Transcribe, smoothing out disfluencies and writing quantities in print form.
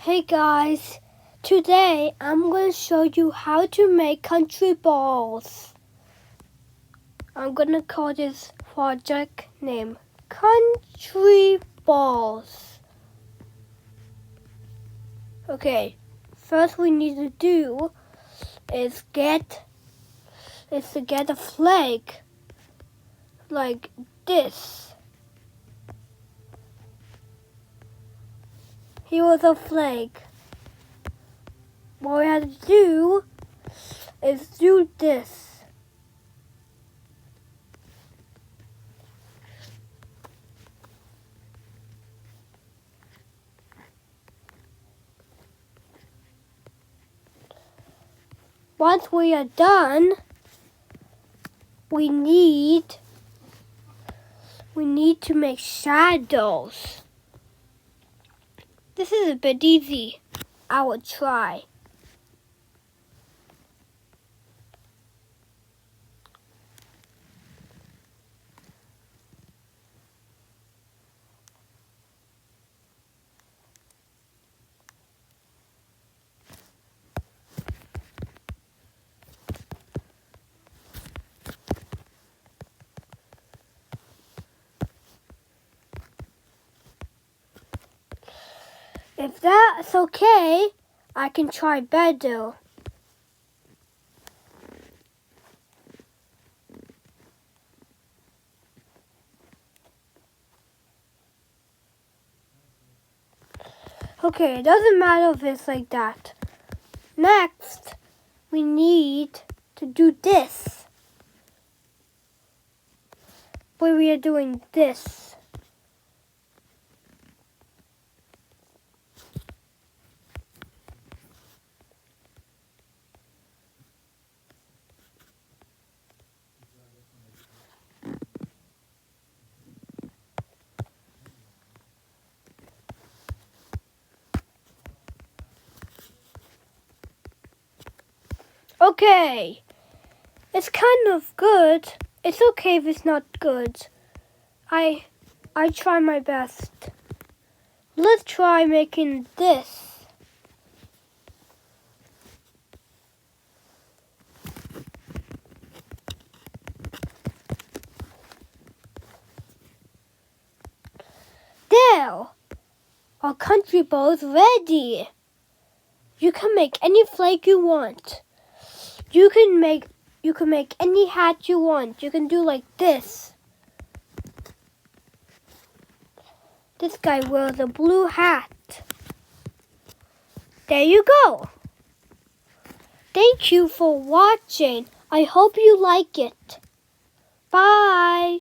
Hey guys, today I'm going to show you how to make country balls. I'm going to call this project name Countryballs. Okay, first we need to do is to get a flag like this. Here was a flag. What we have to do is do this. Once we are done, we need to make shadows. This is a bit easy. I will try. If that's okay, I can try better. Okay, it doesn't matter if it's like that. Next, we need to do this. Where we are doing this. Okay, it's kind of good. It's okay if it's not good. I try my best. Let's try making this. There, our country ball is ready. You can make any flag you want. You can make any hat you want. You can do like this. This guy wears a blue hat. There you go. Thank you for watching. I hope you like it. Bye.